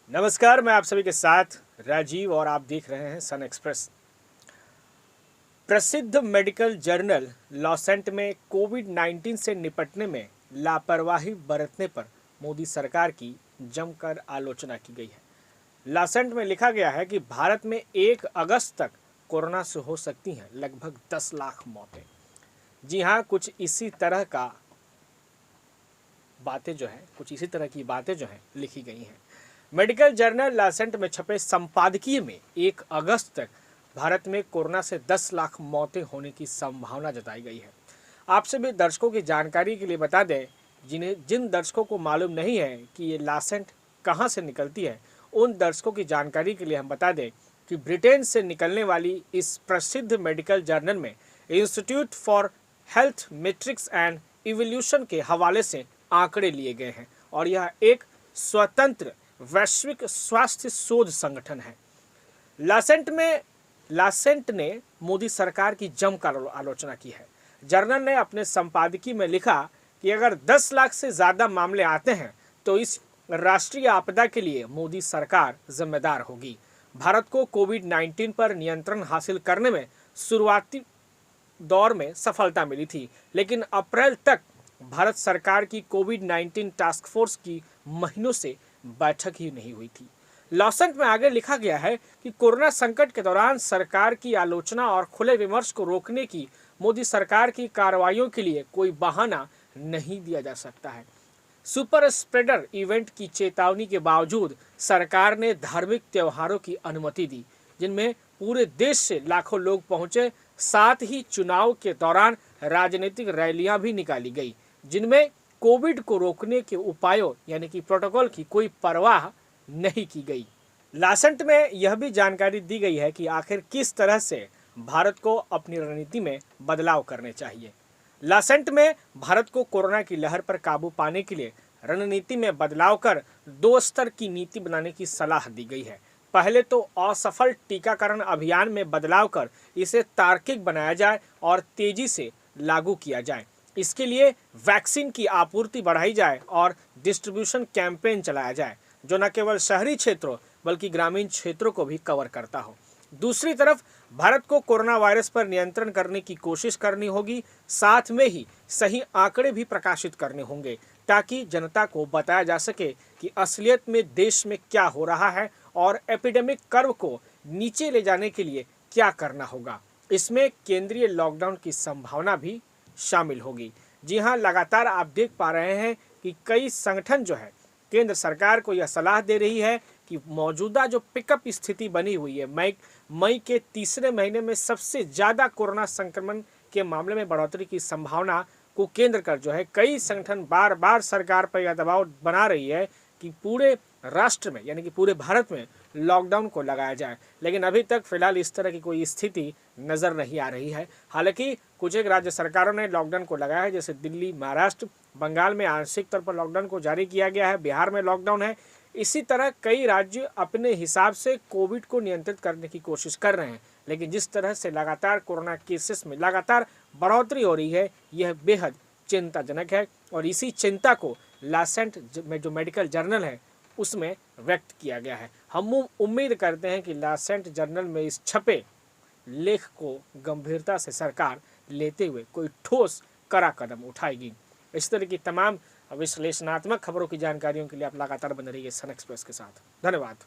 नमस्कार, मैं आप सभी के साथ राजीव और आप देख रहे हैं सन एक्सप्रेस। प्रसिद्ध मेडिकल जर्नल लॉसेंट में कोविड-19 से निपटने में लापरवाही बरतने पर मोदी सरकार की जमकर आलोचना की गई है। लॉसेंट में लिखा गया है कि भारत में 1 अगस्त तक कोरोना से हो सकती हैं लगभग 10 लाख मौतें। जी हाँ, कुछ इसी तरह की बातें जो हैं लिखी गई हैं। मेडिकल जर्नल लॉसेंट में छपे संपादकीय में 1 अगस्त तक भारत में कोरोना से 10 लाख मौतें होने की संभावना जताई गई है। आपसे भी दर्शकों की जानकारी के लिए बता दें, जिन दर्शकों को मालूम नहीं है कि ये लॉसेंट कहाँ से निकलती है, उन दर्शकों की जानकारी के लिए हम बता दें कि ब्रिटेन से निकलने वाली इस प्रसिद्ध मेडिकल जर्नल में institute for health matrix and evolution के हवाले से आंकड़े लिए गए हैं और यह एक स्वतंत्र वैश्विक स्वास्थ्य शोध संगठन है। लासेंट ने मोदी सरकार की जमकर आलोचना की है। जर्नल ने अपने संपादकीय में लिखा कि अगर 10 लाख से ज्यादा मामले आते हैं तो इस राष्ट्रीय आपदा के लिए मोदी सरकार जिम्मेदार होगी। भारत को कोविड-19 पर नियंत्रण हासिल करने में शुरुआती दौर में सफलता मिली थी, लेकिन अप्रैल तक भारत सरकार की कोविड-19 टास्क फोर्स की महीनों से बैठक ही नहीं हुई थी। लॉसेंट में आगे लिखा गया है कि कोरोना संकट के दौरान सरकार की आलोचना और खुले विमर्श को रोकने की मोदी सरकार की कार्रवाइयों के लिए कोई बहाना नहीं दिया जा सकता है। सुपर स्प्रेडर इवेंट की चेतावनी के बावजूद सरकार ने धार्मिक त्योहारों की अनुमति दी, जिनमें पूरे देश से लाखों लोग पहुंचे। साथ ही चुनाव के दौरान राजनीतिक रैलियां भी निकाली गई, जिनमें कोविड को रोकने के उपायों यानी कि प्रोटोकॉल की कोई परवाह नहीं की गई। लासेंट में यह भी जानकारी दी गई है कि आखिर किस तरह से भारत को अपनी रणनीति में बदलाव करने चाहिए। लासेंट में भारत को कोरोना की लहर पर काबू पाने के लिए रणनीति में बदलाव कर 2 स्तर की नीति बनाने की सलाह दी गई है। पहले तो असफल टीकाकरण अभियान में बदलाव कर इसे तार्किक बनाया जाए और तेजी से लागू किया जाए। इसके लिए वैक्सीन की आपूर्ति बढ़ाई जाए और डिस्ट्रीब्यूशन कैंपेन चलाया जाए, जो न केवल शहरी क्षेत्रों बल्कि ग्रामीण क्षेत्रों को भी कवर करता हो। दूसरी तरफ भारत को कोरोना वायरस पर नियंत्रण करने की कोशिश करनी होगी। साथ में ही सही आंकड़े भी प्रकाशित करने होंगे, ताकि जनता को बताया जा सके कि असलियत में देश में क्या हो रहा है और एपिडेमिक कर्व को नीचे ले जाने के लिए क्या करना होगा। इसमें केंद्रीय लॉकडाउन की संभावना भी शामिल होगी। जी हाँ, लगातार आप देख पा रहे हैं कि कई संगठन जो है केंद्र सरकार को यह सलाह दे रही है कि मौजूदा जो पिकअप स्थिति बनी हुई है, मई के तीसरे महीने में सबसे ज़्यादा कोरोना संक्रमण के मामले में बढ़ोतरी की संभावना को केंद्र कर जो है कई संगठन बार बार सरकार पर यह दबाव बना रही है कि पूरे राष्ट्र में यानी कि पूरे भारत में लॉकडाउन को लगाया जाए। लेकिन अभी तक फिलहाल इस तरह की कोई स्थिति नज़र नहीं आ रही है। हालांकि कुछ एक राज्य सरकारों ने लॉकडाउन को लगाया है, जैसे दिल्ली, महाराष्ट्र, बंगाल में आंशिक तौर पर लॉकडाउन को जारी किया गया है, बिहार में लॉकडाउन है। इसी तरह कई राज्य अपने हिसाब से कोविड को नियंत्रित करने की कोशिश कर रहे हैं, लेकिन जिस तरह से लगातार कोरोना केसेस में लगातार बढ़ोतरी हो रही है, यह बेहद चिंताजनक है और इसी चिंता को लासेंट में जो मेडिकल जर्नल है उसमें व्यक्त किया गया है। हम उम्मीद करते हैं कि लासेंट जर्नल में इस छपे लेख को गंभीरता से सरकार लेते हुए कोई ठोस कड़ा कदम उठाएगी। इस तरह की तमाम विश्लेषणात्मक खबरों की जानकारियों के लिए आप लगातार बने रहिए सन एक्सप्रेस के साथ। धन्यवाद।